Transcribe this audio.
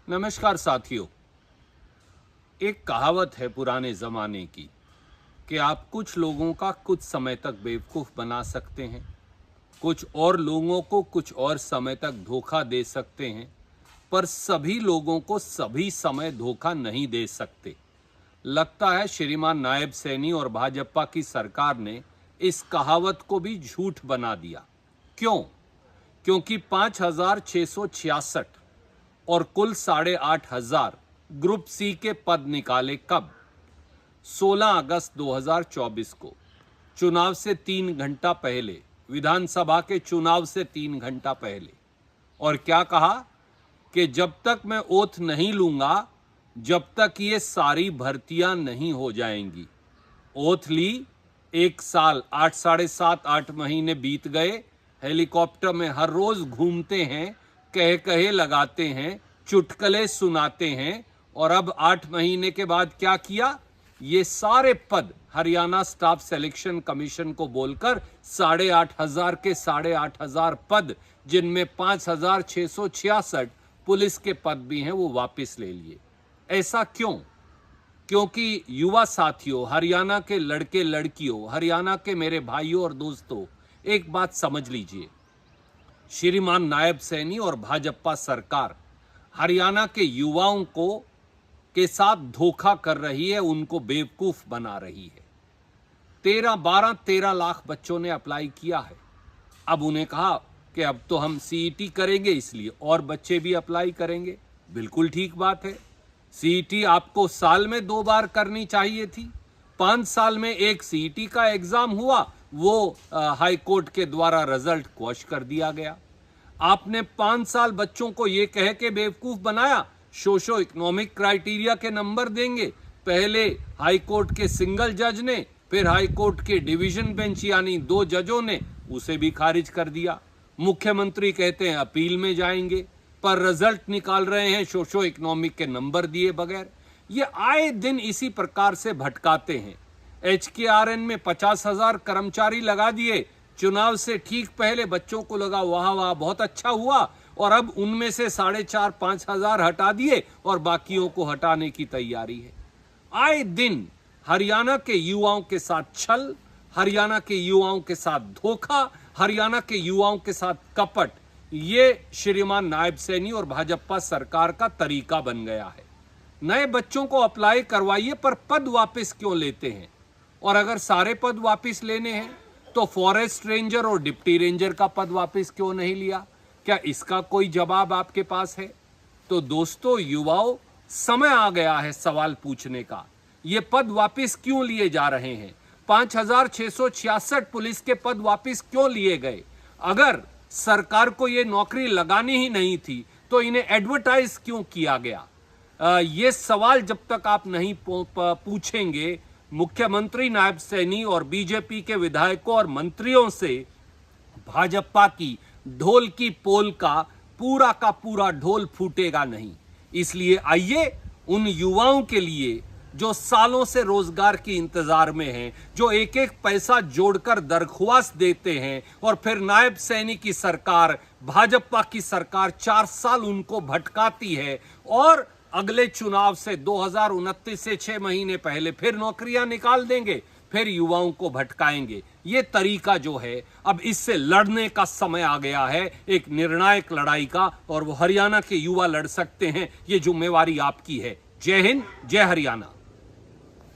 नमस्कार साथियों। एक कहावत है पुराने ज़माने की कि आप कुछ लोगों का कुछ समय तक बेवकूफ़ बना सकते हैं, कुछ और लोगों को कुछ और समय तक धोखा दे सकते हैं, पर सभी लोगों को सभी समय धोखा नहीं दे सकते। लगता है श्रीमान नायब सैनी और भाजपा की सरकार ने इस कहावत को भी झूठ बना दिया। क्यों? क्योंकि 5,666 और कुल 8,500 ग्रुप सी के पद निकाले कब? 16 अगस्त 2024 को, चुनाव से 3 घंटा पहले, विधानसभा के चुनाव से 3 घंटा पहले। और क्या कहा कि जब तक मैं ओथ नहीं लूंगा, जब तक ये सारी भर्तियां नहीं हो जाएंगी। ओथ ली, 1 साल 8 साढ़े 7-8 महीने बीत गए, हेलीकॉप्टर में हर रोज घूमते हैं, कहे लगाते हैं, चुटकुले सुनाते हैं, और अब 8 महीने के बाद क्या किया? ये सारे पद हरियाणा स्टाफ सिलेक्शन कमीशन को बोलकर 8,500 के 8,500 पद, जिनमें 5,666 पुलिस के पद भी हैं, वो वापस ले लिए। ऐसा क्यों? क्योंकि युवा साथियों, हरियाणा के लड़के लड़कियों, हरियाणा के मेरे भाइयों और दोस्तों, एक बात समझ लीजिए। श्रीमान नायब सैनी और भाजपा सरकार हरियाणा के युवाओं को के साथ धोखा कर रही है, उनको बेवकूफ बना रही है। 13 लाख बच्चों ने अप्लाई किया है। अब उन्हें कहा कि अब तो हम सीईटी करेंगे, इसलिए और बच्चे भी अप्लाई करेंगे। बिल्कुल ठीक बात है। सीईटी आपको साल में 2 बार करनी चाहिए थी। 5 साल में एक सीईटी का एग्जाम हुआ, वो हाई कोर्ट के द्वारा रिजल्ट क्वॉश कर दिया गया। आपने 5 साल बच्चों को यह कह के बेवकूफ बनाया, सोशो इकोनॉमिक क्राइटेरिया के नंबर देंगे। पहले हाई कोर्ट के सिंगल जज ने, फिर हाई कोर्ट के डिवीजन बेंच यानी 2 जजों ने उसे भी खारिज कर दिया। मुख्यमंत्री कहते हैं अपील में जाएंगे, पर रिजल्ट निकाल रहे हैं सोशो इकोनॉमिक के नंबर दिए बगैर। ये आए दिन इसी प्रकार से भटकाते हैं। HKRN में 50,000 कर्मचारी लगा दिए। चुनाव से ठीक पहले बच्चों को लगा वाह वाह बहुत अच्छा हुआ, और अब उनमें से 4,500-5,000 हटा दिए और बाकियों को हटाने की तैयारी है। आए दिन हरियाणा के युवाओं के साथ छल, हरियाणा के युवाओं के साथ धोखा, हरियाणा के युवाओं के साथ कपट, ये श्रीमान नायब सैनी और भाजपा सरकार का तरीका बन गया है। नए बच्चों को अप्लाई करवाइए, पर पद वापस क्यों लेते हैं? और अगर सारे पद वापस लेने हैं तो फॉरेस्ट रेंजर और डिप्टी रेंजर का पद वापस क्यों नहीं लिया? क्या इसका कोई जवाब आपके पास है? तो दोस्तों, युवाओं, समय आ गया है सवाल पूछने का। ये पद वापस क्यों लिए जा रहे हैं? 5,666 पुलिस के पद वापस क्यों लिए गए? अगर सरकार को ये नौकरी लगानी ही नहीं थी तो इन्हें एडवर्टाइज क्यों किया गया? ये सवाल जब तक आप नहीं पूछेंगे मुख्यमंत्री नायब सैनी और बीजेपी के विधायकों और मंत्रियों से, भाजपा की ढोल की पोल का पूरा ढोल फूटेगा नहीं। इसलिए आइए उन युवाओं के लिए जो सालों से रोजगार के इंतजार में हैं, जो एक एक पैसा जोड़कर दरख्वास्त देते हैं, और फिर नायब सैनी की सरकार, भाजपा की सरकार 4 साल उनको भटकाती है, और अगले चुनाव से 2029 से 6 महीने पहले फिर नौकरियां निकाल देंगे, फिर युवाओं को भटकाएंगे। ये तरीका जो है, अब इससे लड़ने का समय आ गया है, एक निर्णायक लड़ाई का, और वो हरियाणा के युवा लड़ सकते हैं। ये जिम्मेवारी आपकी है। जय हिंद, जय हरियाणा।